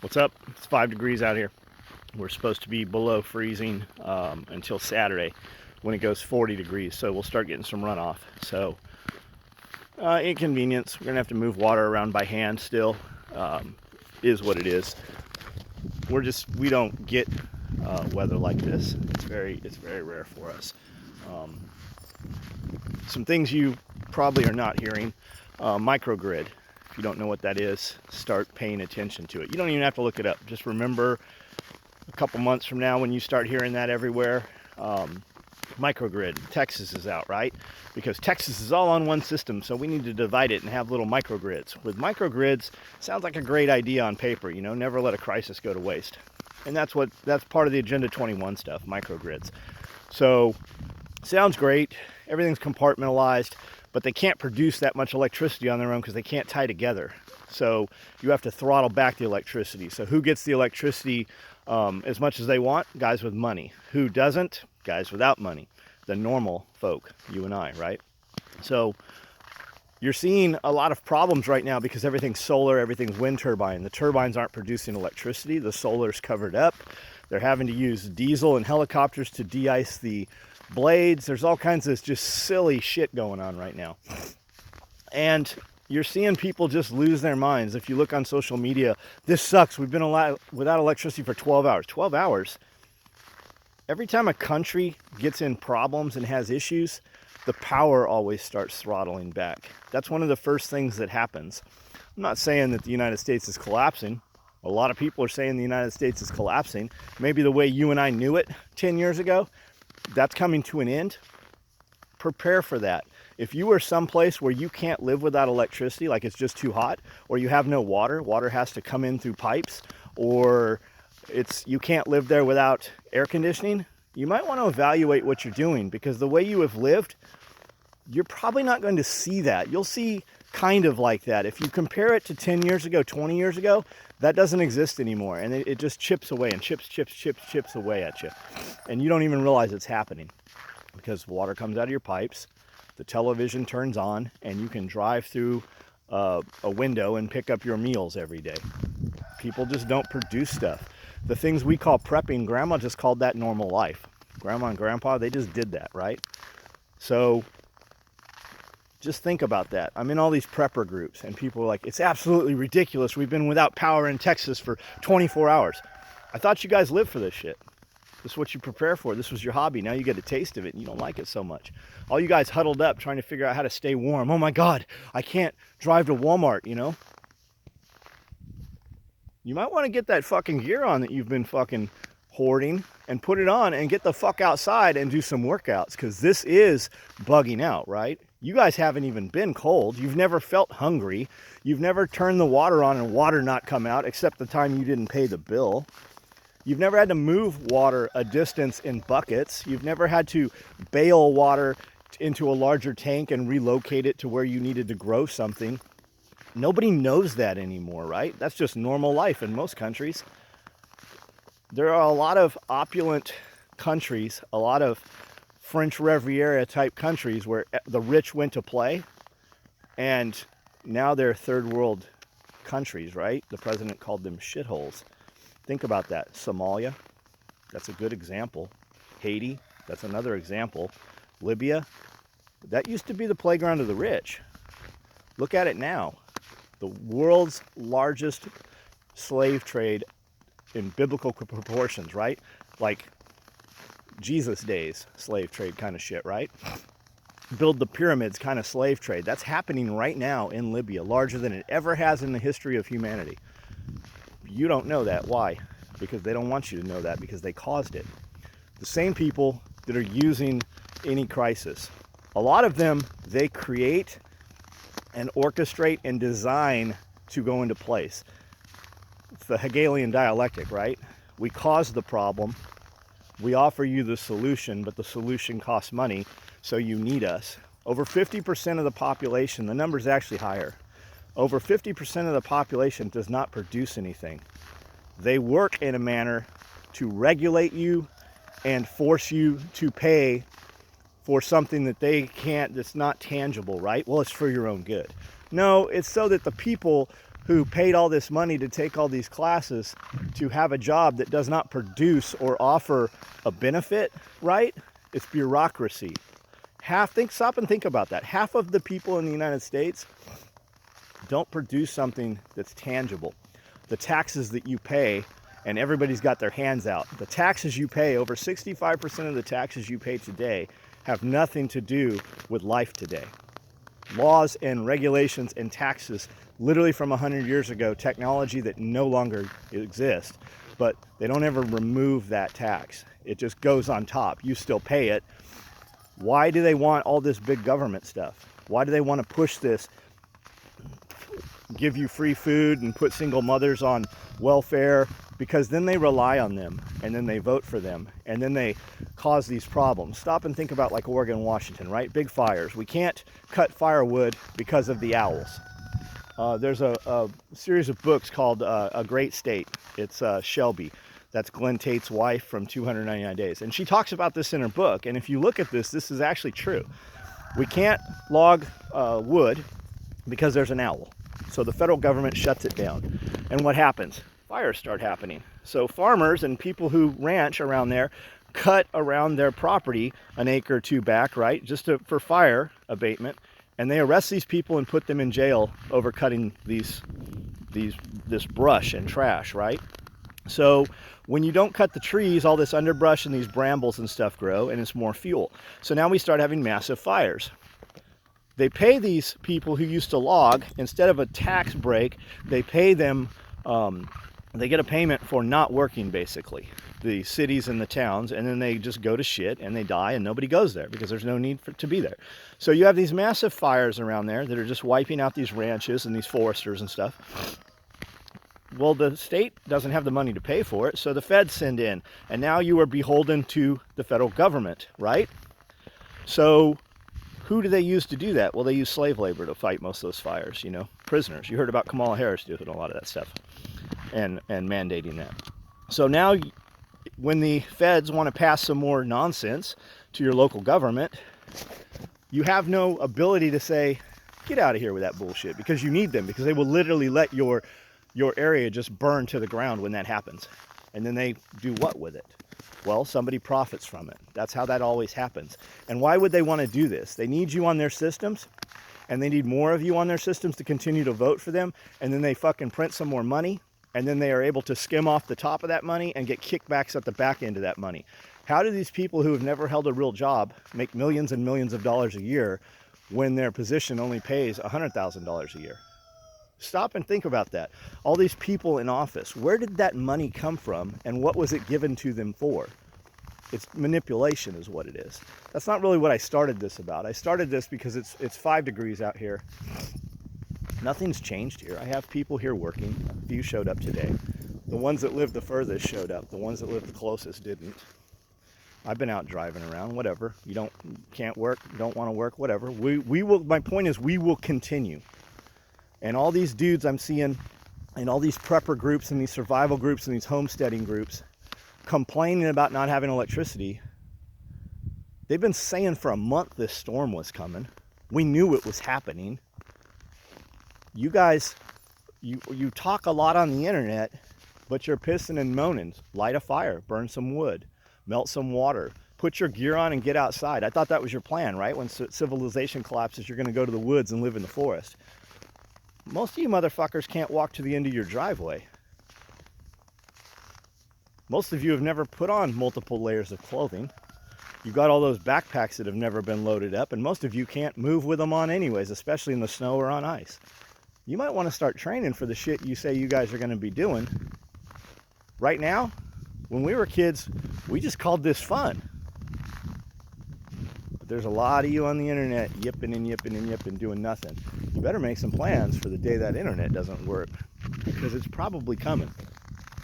What's up? It's 5 degrees out here. We're supposed to be below freezing until Saturday when it goes 40 degrees. So we'll start getting some runoff. So inconvenience. We're gonna have to move water around by hand still. Is what it is. We don't get weather like this. It's very rare for us. Some things you probably are not hearing. Microgrid. If you don't know what that is, start paying attention to it. You don't even have to look it up. Just remember a couple months from now when you start hearing that everywhere, microgrid. Texas is out, right? Because Texas is all on one system, so we need to divide it and have little microgrids. With microgrids, sounds like a great idea on paper, you know, never let a crisis go to waste. And that's part of the Agenda 21 stuff, microgrids. So, sounds great. Everything's compartmentalized, but they can't produce that much electricity on their own because they can't tie together. So you have to throttle back the electricity. So who gets the electricity as much as they want? Guys with money. Who doesn't? Guys without money. The normal folk, you and I, right? So you're seeing a lot of problems right now because everything's solar, everything's wind turbine. The turbines aren't producing electricity. The solar's covered up. They're having to use diesel and helicopters to de-ice the blades. There's all kinds of just silly shit going on right now. And you're seeing people just lose their minds. If you look on social media, this sucks. We've been without electricity for 12 hours. 12 hours? Every time a country gets in problems and has issues, the power always starts throttling back. That's one of the first things that happens. I'm not saying that the United States is collapsing. A lot of people are saying the United States is collapsing. Maybe the way you and I knew it 10 years ago, that's coming to an end. Prepare for that. If you are someplace where you can't live without electricity, like it's just too hot, or you have no water, water has to come in through pipes, or you can't live there without air conditioning, you might want to evaluate what you're doing, because the way you have lived, you're probably not going to see that. You'll see kind of like that. If you compare it to 10 years ago, 20 years ago, that doesn't exist anymore. And it just chips away and chips away at you. And you don't even realize it's happening because water comes out of your pipes, the television turns on, and you can drive through a window and pick up your meals every day. People just don't produce stuff. The things we call prepping, Grandma just called that normal life. Grandma and Grandpa, they just did that, right? So just think about that. I'm in all these prepper groups and people are like, it's absolutely ridiculous. We've been without power in Texas for 24 hours. I thought you guys lived for this shit. This is what you prepare for. This was your hobby. Now you get a taste of it and you don't like it so much. All you guys huddled up trying to figure out how to stay warm. Oh my God, I can't drive to Walmart, you know? You might want to get that fucking gear on that you've been fucking hoarding and put it on and get the fuck outside and do some workouts, because this is bugging out, right? You guys haven't even been cold. You've never felt hungry. You've never turned the water on and water not come out, except the time you didn't pay the bill. You've never had to move water a distance in buckets. You've never had to bail water into a larger tank and relocate it to where you needed to grow something. Nobody knows that anymore, right? That's just normal life in most countries. There are a lot of opulent countries, a lot of French Riviera type countries where the rich went to play, and now they're third world countries, right? The president called them shitholes. Think about that. Somalia, that's a good example. Haiti, that's another example. Libya, that used to be the playground of the rich. Look at it now. The world's largest slave trade in biblical proportions, right? Like Jesus days slave trade kind of shit, right? Build the pyramids kind of slave trade. That's happening right now in Libya, larger than it ever has in the history of humanity. You don't know that. Why? Because they don't want you to know that, because they caused it. The same people that are using any crisis, a lot of them, they create and orchestrate and design to go into place. It's the Hegelian dialectic, right? We cause the problem, we offer you the solution, but the solution costs money, so you need us. Over 50% of the population, the number's actually higher, over 50% of the population does not produce anything. They work in a manner to regulate you and force you to pay for something that they can't, that's not tangible, right? Well, it's for your own good. No, it's so that the people who paid all this money to take all these classes to have a job that does not produce or offer a benefit, right? It's bureaucracy. Stop and think about that. Half of the people in the United States don't produce something that's tangible. The taxes that you pay, and everybody's got their hands out. The taxes you pay, over 65% of the taxes you pay today have nothing to do with life today. Laws and regulations and taxes literally from 100 years ago, technology that no longer exists, but they don't ever remove that tax. It just goes on top. You still pay it. Why do they want all this big government stuff? Why do they want to push this, give you free food and put single mothers on welfare? Because then they rely on them, and then they vote for them, and then they cause these problems. Stop and think about like Oregon and Washington, right? Big fires. We can't cut firewood because of the owls. There's a series of books called A Great State. It's Shelby. That's Glenn Tate's wife from 299 Days. And she talks about this in her book. And if you look at this, this is actually true. We can't log wood because there's an owl. So the federal government shuts it down. And what happens? Fires start happening. So farmers and people who ranch around there cut around their property an acre or two back, right? Just for fire abatement. And they arrest these people and put them in jail over cutting this brush and trash, right? So when you don't cut the trees, all this underbrush and these brambles and stuff grow, and it's more fuel. So now we start having massive fires. They pay these people who used to log, instead of a tax break, they pay them, they get a payment for not working, basically, the cities and the towns, and then they just go to shit and they die and nobody goes there because there's no need to be there. So you have these massive fires around there that are just wiping out these ranches and these foresters and stuff. Well, the state doesn't have the money to pay for it, so the feds send in, and now you are beholden to the federal government, right? So who do they use to do that? Well, they use slave labor to fight most of those fires, you know, prisoners. You heard about Kamala Harris doing a lot of that stuff and mandating that. So now when the feds want to pass some more nonsense to your local government, you have no ability to say, get out of here with that bullshit, because you need them, because they will literally let your area just burn to the ground when that happens. And then they do what with it? Well, somebody profits from it. That's how that always happens. And why would they want to do this? They need you on their systems, and they need more of you on their systems to continue to vote for them, and then they fucking print some more money, and then they are able to skim off the top of that money and get kickbacks at the back end of that money. How do these people who have never held a real job make millions and millions of dollars a year when their position only pays $100,000 a year? Stop and think about that. All these people in office, where did that money come from, and what was it given to them for? It's manipulation is what it is. That's not really what I started this about. I started this because it's 5 degrees out here. Nothing's changed here. I have people here working. A few showed up today. The ones that lived the furthest showed up. The ones that lived the closest didn't. I've been out driving around, whatever. You can't work, don't want to work, whatever. We will, my point is, we will continue. And all these dudes I'm seeing in all these prepper groups and these survival groups and these homesteading groups complaining about not having electricity, they've been saying for a month this storm was coming. We knew it was happening. You guys, you talk a lot on the internet, but you're pissing and moaning. Light a fire, burn some wood, melt some water, put your gear on and get outside. I thought that was your plan, right? When civilization collapses, you're going to go to the woods and live in the forest. Most of you motherfuckers can't walk to the end of your driveway. Most of you have never put on multiple layers of clothing. You've got all those backpacks that have never been loaded up, and most of you can't move with them on anyways, especially in the snow or on ice. You might want to start training for the shit you say you guys are going to be doing. Right now, when we were kids, we just called this fun. But there's a lot of you on the internet yipping and yipping and yipping doing nothing. You better make some plans for the day that internet doesn't work, because it's probably coming.